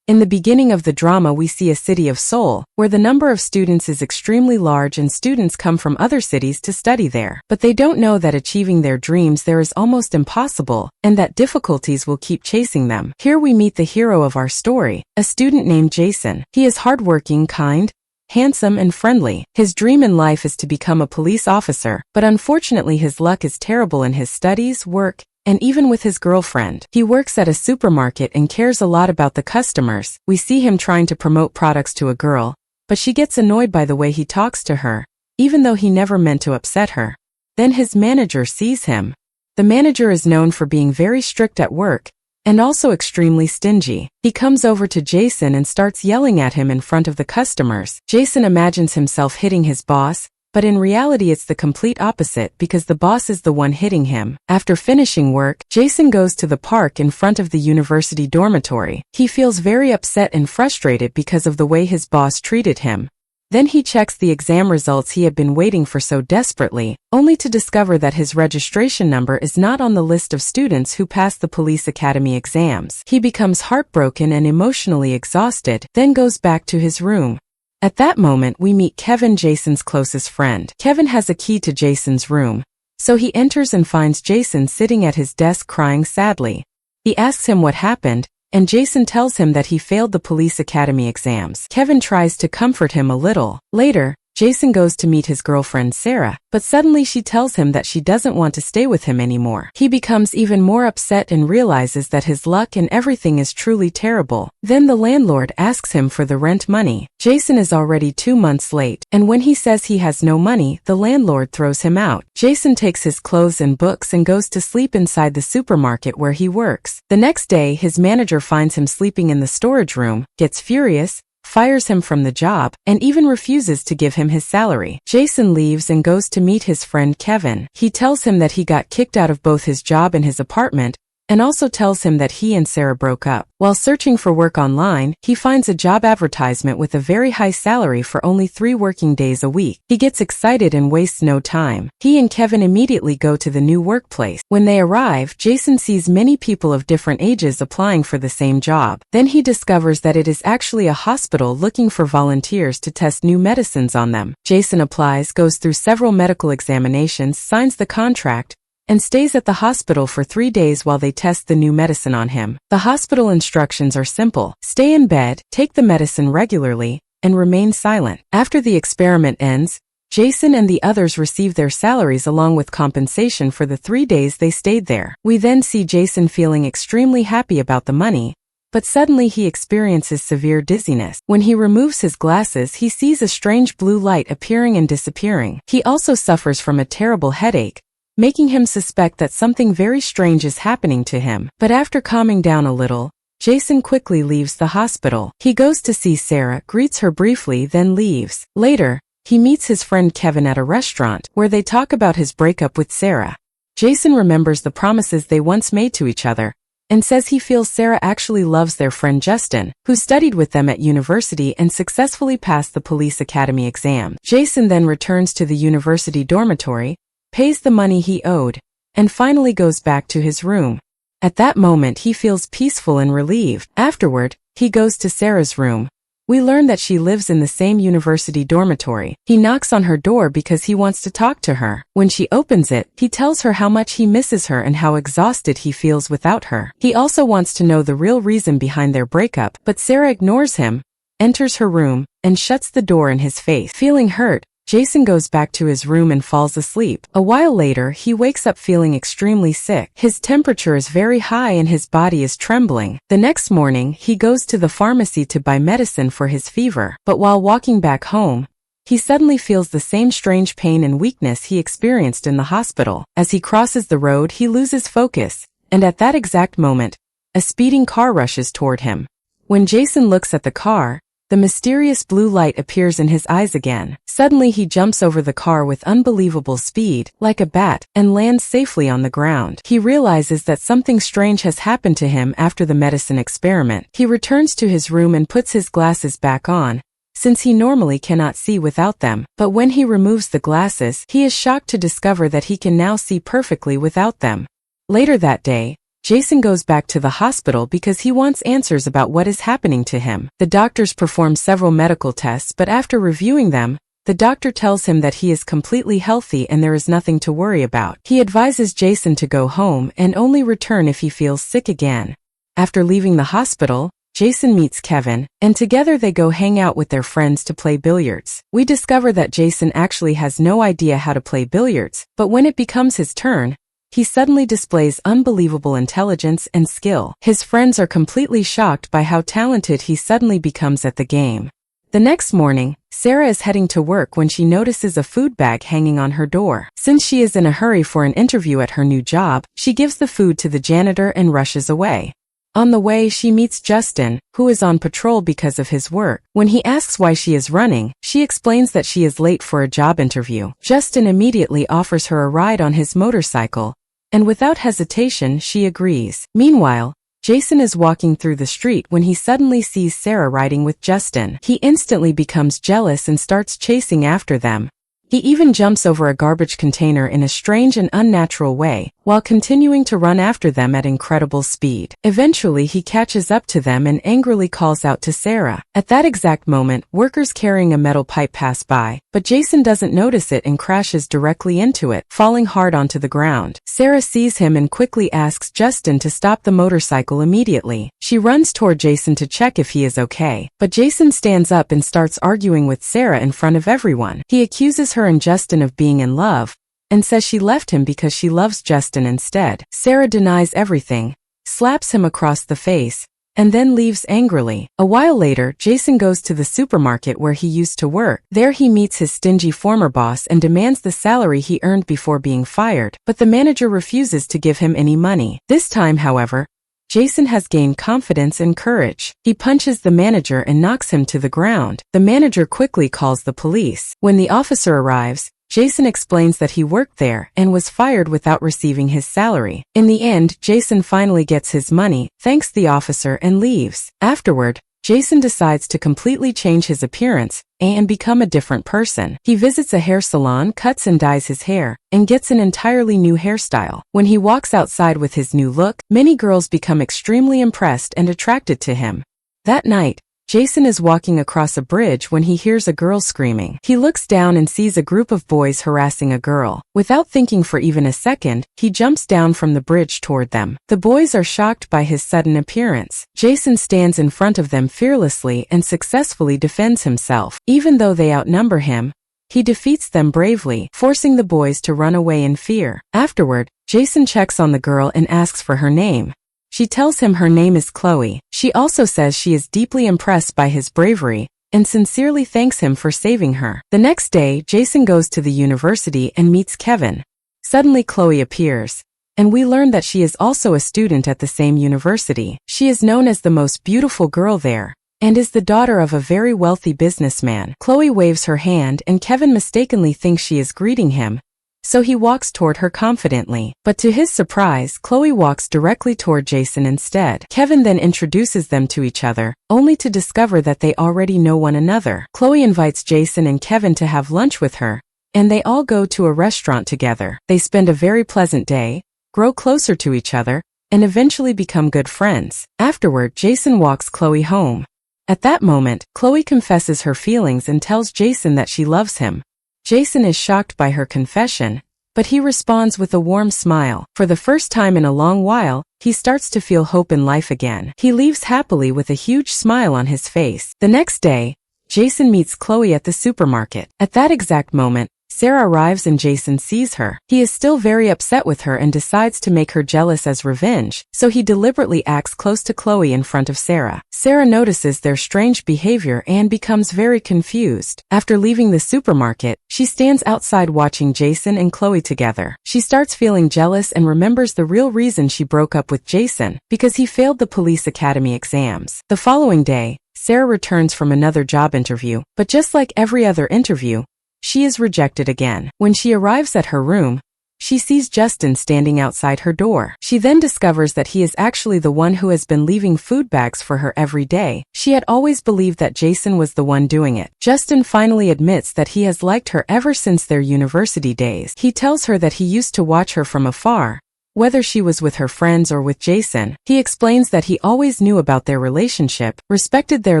In the beginning of the drama we see a city of Seoul, where the number of students is extremely large and students come from other cities to study there. But they don't know that achieving their dreams there is almost impossible, and that difficulties will keep chasing them. Here we meet the hero of our story, a student named Jason. He is hardworking, kind, handsome and friendly. His dream in life is to become a police officer, but unfortunately his luck is terrible in his studies, work, and even with his girlfriend. He works at a supermarket and cares a lot about the customers. We see him trying to promote products to a girl, but she gets annoyed by the way he talks to her, even though he never meant to upset her. Then his manager sees him. The manager is known for being very strict at work, and also extremely stingy. He comes over to Jason and starts yelling at him in front of the customers. Jason imagines himself hitting his boss, but in reality it's the complete opposite because the boss is the one hitting him. After finishing work, Jason goes to the park in front of the university dormitory. He feels very upset and frustrated because of the way his boss treated him. Then he checks the exam results he had been waiting for so desperately, only to discover that his registration number is not on the list of students who passed the police academy exams. He becomes heartbroken and emotionally exhausted, then goes back to his room. At that moment we meet Kevin, Jason's closest friend. Kevin has a key to Jason's room, so he enters and finds Jason sitting at his desk crying sadly. He asks him what happened, and Jason tells him that he failed the police academy exams. Kevin tries to comfort him a little. Later, Jason goes to meet his girlfriend Sarah, but suddenly she tells him that she doesn't want to stay with him anymore. He becomes even more upset and realizes that his luck and everything is truly terrible. Then the landlord asks him for the rent money. Jason is already 2 months late, and when he says he has no money, the landlord throws him out. Jason takes his clothes and books and goes to sleep inside the supermarket where he works. The next day, his manager finds him sleeping in the storage room, gets furious, fires him from the job, and even refuses to give him his salary. Jason leaves and goes to meet his friend Kevin. He tells him that he got kicked out of both his job and his apartment, and also tells him that he and Sarah broke up. While searching for work online, he finds a job advertisement with a very high salary for only 3 working days a week. He gets excited and wastes no time. He and Kevin immediately go to the new workplace. When they arrive, Jason sees many people of different ages applying for the same job. Then he discovers that it is actually a hospital looking for volunteers to test new medicines on them. Jason applies, goes through several medical examinations, signs the contract, and stays at the hospital for 3 days while they test the new medicine on him. The hospital instructions are simple: stay in bed, take the medicine regularly, and remain silent. After the experiment ends, Jason and the others receive their salaries along with compensation for the 3 days they stayed there. We then see Jason feeling extremely happy about the money, but suddenly he experiences severe dizziness. When he removes his glasses, he sees a strange blue light appearing and disappearing. He also suffers from a terrible headache, making him suspect that something very strange is happening to him. But after calming down a little, Jason quickly leaves the hospital. He goes to see Sarah, greets her briefly, then leaves. Later, he meets his friend Kevin at a restaurant, where they talk about his breakup with Sarah. Jason remembers the promises they once made to each other, and says he feels Sarah actually loves their friend Justin, who studied with them at university and successfully passed the police academy exam. Jason then returns to the university dormitory, pays the money he owed, and finally goes back to his room. At that moment he feels peaceful and relieved. Afterward, he goes to Sarah's room. We learn that she lives in the same university dormitory. He knocks on her door because he wants to talk to her. When she opens it, he tells her how much he misses her and how exhausted he feels without her. He also wants to know the real reason behind their breakup, but Sarah ignores him, enters her room, and shuts the door in his face. Feeling hurt, Jason goes back to his room and falls asleep. A while later, he wakes up feeling extremely sick. His temperature is very high and his body is trembling. The next morning, he goes to the pharmacy to buy medicine for his fever. But while walking back home, he suddenly feels the same strange pain and weakness he experienced in the hospital. As he crosses the road, he loses focus, and at that exact moment, a speeding car rushes toward him. When Jason looks at the car, the mysterious blue light appears in his eyes again. Suddenly he jumps over the car with unbelievable speed, like a bat, and lands safely on the ground. He realizes that something strange has happened to him after the medicine experiment. He returns to his room and puts his glasses back on, since he normally cannot see without them. But when he removes the glasses, he is shocked to discover that he can now see perfectly without them. Later that day, Jason goes back to the hospital because he wants answers about what is happening to him. The doctors perform several medical tests, but after reviewing them, the doctor tells him that he is completely healthy and there is nothing to worry about. He advises Jason to go home and only return if he feels sick again. After leaving the hospital, Jason meets Kevin, and together they go hang out with their friends to play billiards. We discover that Jason actually has no idea how to play billiards, but when it becomes his turn, he suddenly displays unbelievable intelligence and skill. His friends are completely shocked by how talented he suddenly becomes at the game. The next morning, Sarah is heading to work when she notices a food bag hanging on her door. Since she is in a hurry for an interview at her new job, she gives the food to the janitor and rushes away. On the way, she meets Justin, who is on patrol because of his work. When he asks why she is running, she explains that she is late for a job interview. Justin immediately offers her a ride on his motorcycle, and without hesitation, she agrees. Meanwhile, Jason is walking through the street when he suddenly sees Sarah riding with Justin. He instantly becomes jealous and starts chasing after them. He even jumps over a garbage container in a strange and unnatural way, while continuing to run after them at incredible speed. Eventually, he catches up to them and angrily calls out to Sarah. At that exact moment, workers carrying a metal pipe pass by, but Jason doesn't notice it and crashes directly into it, falling hard onto the ground. Sarah sees him and quickly asks Justin to stop the motorcycle immediately. She runs toward Jason to check if he is okay, but Jason stands up and starts arguing with Sarah in front of everyone. He accuses her and Justin of being in love, and says she left him because she loves Justin instead. Sarah denies everything, slaps him across the face, and then leaves angrily. A while later, Jason goes to the supermarket where he used to work. There he meets his stingy former boss and demands the salary he earned before being fired, but the manager refuses to give him any money. This time, however, Jason has gained confidence and courage. He punches the manager and knocks him to the ground. The manager quickly calls the police. When the officer arrives, Jason explains that he worked there and was fired without receiving his salary. In the end, Jason finally gets his money, thanks the officer, and leaves. Afterward, Jason decides to completely change his appearance and become a different person. He visits a hair salon, cuts and dyes his hair, and gets an entirely new hairstyle. When he walks outside with his new look, many girls become extremely impressed and attracted to him. That night, Jason is walking across a bridge when he hears a girl screaming. He looks down and sees a group of boys harassing a girl. Without thinking for even a second, he jumps down from the bridge toward them. The boys are shocked by his sudden appearance. Jason stands in front of them fearlessly and successfully defends himself. Even though they outnumber him, he defeats them bravely, forcing the boys to run away in fear. Afterward, Jason checks on the girl and asks for her name. She tells him her name is Chloe. She also says she is deeply impressed by his bravery and sincerely thanks him for saving her. The next day, Jason goes to the university and meets Kevin. Suddenly, Chloe appears, and we learn that she is also a student at the same university. She is known as the most beautiful girl there and is the daughter of a very wealthy businessman. Chloe waves her hand and Kevin mistakenly thinks she is greeting him, so he walks toward her confidently. But to his surprise, Chloe walks directly toward Jason instead. Kevin then introduces them to each other, only to discover that they already know one another. Chloe invites Jason and Kevin to have lunch with her, and they all go to a restaurant together. They spend a very pleasant day, grow closer to each other, and eventually become good friends. Afterward, Jason walks Chloe home. At that moment, Chloe confesses her feelings and tells Jason that she loves him. Jason is shocked by her confession, but he responds with a warm smile. For the first time in a long while, he starts to feel hope in life again. He leaves happily with a huge smile on his face. The next day, Jason meets Chloe at the supermarket. At that exact moment, Sarah arrives and Jason sees her. He is still very upset with her and decides to make her jealous as revenge, so he deliberately acts close to Chloe in front of Sarah. Sarah notices their strange behavior and becomes very confused. After leaving the supermarket, she stands outside watching Jason and Chloe together. She starts feeling jealous and remembers the real reason she broke up with Jason, because he failed the police academy exams. The following day, Sarah returns from another job interview, but just like every other interview, she is rejected again. When she arrives at her room, she sees Justin standing outside her door. She then discovers that he is actually the one who has been leaving food bags for her every day. She had always believed that Jason was the one doing it. Justin finally admits that he has liked her ever since their university days. He tells her that he used to watch her from afar, whether she was with her friends or with Jason. He explains that he always knew about their relationship, respected their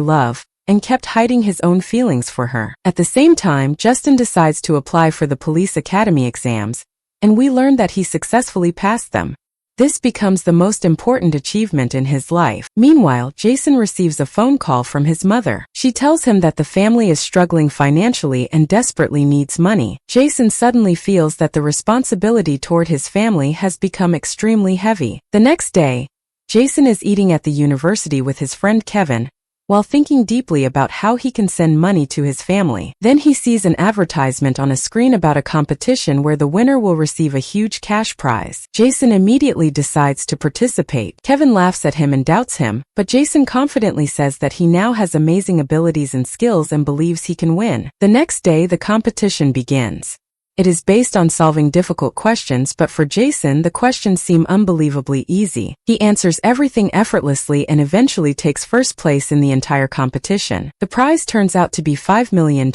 love, and kept hiding his own feelings for her. At the same time, Justin decides to apply for the police academy exams, and we learn that he successfully passed them. This becomes the most important achievement in his life. Meanwhile, Jason receives a phone call from his mother. She tells him that the family is struggling financially and desperately needs money. Jason suddenly feels that the responsibility toward his family has become extremely heavy. The next day, Jason is eating at the university with his friend Kevin, while thinking deeply about how he can send money to his family. Then he sees an advertisement on a screen about a competition where the winner will receive a huge cash prize. Jason immediately decides to participate. Kevin laughs at him and doubts him, but Jason confidently says that he now has amazing abilities and skills and believes he can win. The next day, the competition begins. It is based on solving difficult questions, but for Jason, the questions seem unbelievably easy. He answers everything effortlessly and eventually takes first place in the entire competition. The prize turns out to be $5 million.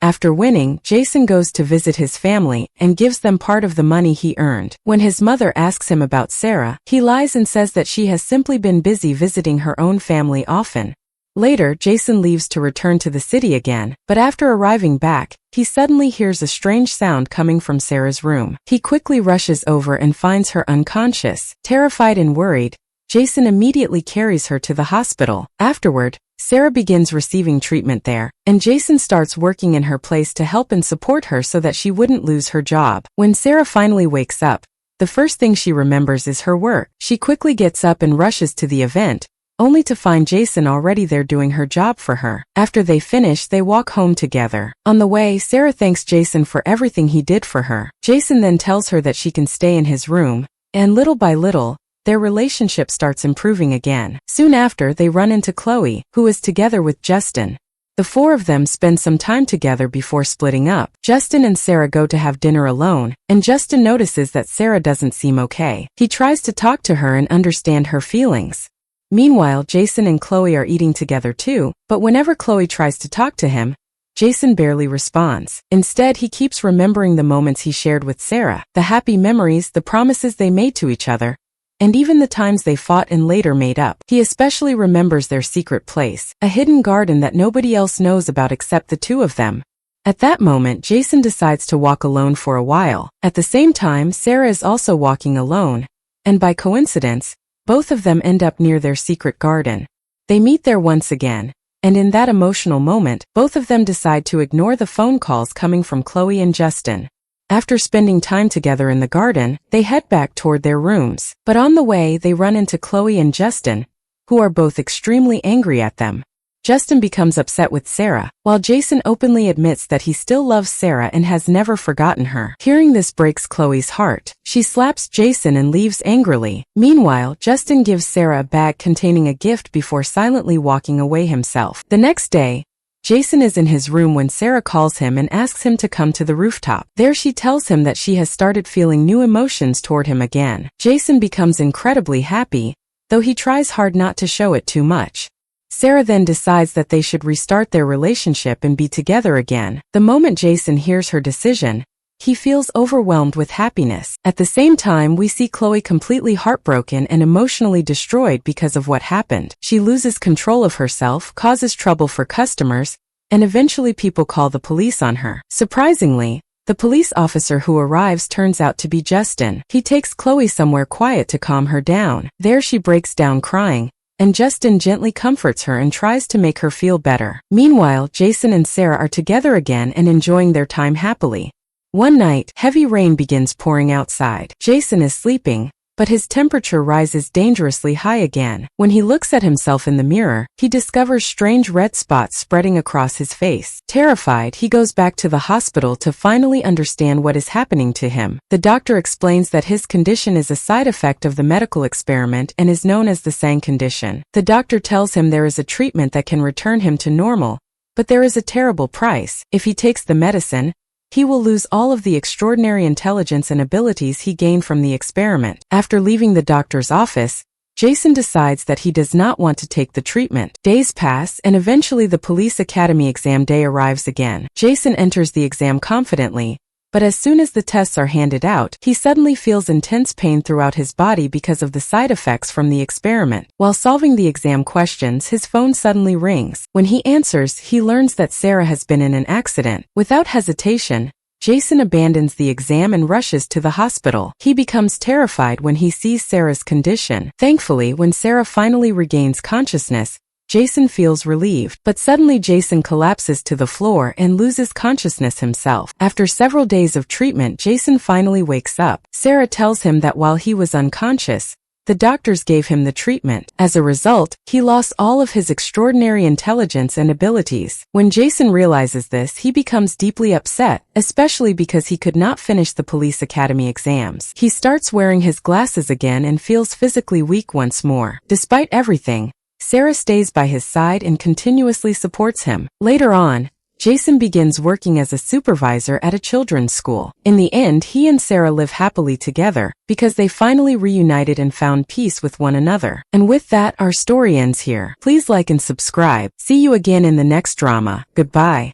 After winning, Jason goes to visit his family and gives them part of the money he earned. When his mother asks him about Sarah, he lies and says that she has simply been busy visiting her own family often. Later, Jason leaves to return to the city again, but after arriving back, he suddenly hears a strange sound coming from Sarah's room. He quickly rushes over and finds her unconscious. Terrified and worried, Jason immediately carries her to the hospital. Afterward, Sarah begins receiving treatment there, and Jason starts working in her place to help and support her so that she wouldn't lose her job. When Sarah finally wakes up, the first thing she remembers is her work. She quickly gets up and rushes to the event, only to find Jason already there doing her job for her. After they finish, they walk home together. On the way, Sarah thanks Jason for everything he did for her. Jason then tells her that she can stay in his room, and little by little, their relationship starts improving again. Soon after, they run into Chloe, who is together with Justin. The four of them spend some time together before splitting up. Justin and Sarah go to have dinner alone, and Justin notices that Sarah doesn't seem okay. He tries to talk to her and understand her feelings. Meanwhile, Jason and Chloe are eating together too, but whenever Chloe tries to talk to him, Jason barely responds. Instead, he keeps remembering the moments he shared with Sarah, the happy memories, the promises they made to each other, and even the times they fought and later made up. He especially remembers their secret place, a hidden garden that nobody else knows about except the two of them. At that moment, Jason decides to walk alone for a while. At the same time, Sarah is also walking alone, and by coincidence, both of them end up near their secret garden. They meet there once again, and in that emotional moment, both of them decide to ignore the phone calls coming from Chloe and Justin. After spending time together in the garden, they head back toward their rooms. But on the way, they run into Chloe and Justin, who are both extremely angry at them. Justin becomes upset with Sarah, while Jason openly admits that he still loves Sarah and has never forgotten her. Hearing this breaks Chloe's heart. She slaps Jason and leaves angrily. Meanwhile, Justin gives Sarah a bag containing a gift before silently walking away himself. The next day, Jason is in his room when Sarah calls him and asks him to come to the rooftop. There she tells him that she has started feeling new emotions toward him again. Jason becomes incredibly happy, though he tries hard not to show it too much. Sarah then decides that they should restart their relationship and be together again. The moment Jason hears her decision, he feels overwhelmed with happiness. At the same time, we see Chloe completely heartbroken and emotionally destroyed because of what happened. She loses control of herself, causes trouble for customers, and eventually people call the police on her. Surprisingly, the police officer who arrives turns out to be Justin. He takes Chloe somewhere quiet to calm her down. There she breaks down crying, and Justin gently comforts her and tries to make her feel better. Meanwhile, Jason and Sarah are together again and enjoying their time happily. One night, heavy rain begins pouring outside. Jason is sleeping, but his temperature rises dangerously high again. When he looks at himself in the mirror, he discovers strange red spots spreading across his face. Terrified, he goes back to the hospital to finally understand what is happening to him. The doctor explains that his condition is a side effect of the medical experiment and is known as the Sang condition. The doctor tells him there is a treatment that can return him to normal, but there is a terrible price. If he takes the medicine, he will lose all of the extraordinary intelligence and abilities he gained from the experiment. After leaving the doctor's office, Jason decides that he does not want to take the treatment. Days pass, and eventually the police academy exam day arrives again. Jason enters the exam confidently, But as soon as the tests are handed out, he suddenly feels intense pain throughout his body because of the side effects from the experiment. While solving the exam questions, his phone suddenly rings. When he answers, he learns that Sarah has been in an accident. Without hesitation, Jason abandons the exam and rushes to the hospital. He becomes terrified when he sees Sarah's condition. Thankfully, when Sarah finally regains consciousness, Jason feels relieved, but suddenly Jason collapses to the floor and loses consciousness himself. After several days of treatment, Jason finally wakes up. Sarah tells him that while he was unconscious, the doctors gave him the treatment. As a result, he lost all of his extraordinary intelligence and abilities. When Jason realizes this, he becomes deeply upset, especially because he could not finish the police academy exams. He starts wearing his glasses again and feels physically weak once more. Despite everything, Sarah stays by his side and continuously supports him. Later on, Jason begins working as a supervisor at a children's school. In the end, he and Sarah live happily together because they finally reunited and found peace with one another. And with that, our story ends here. Please like and subscribe. See you again in the next drama. Goodbye.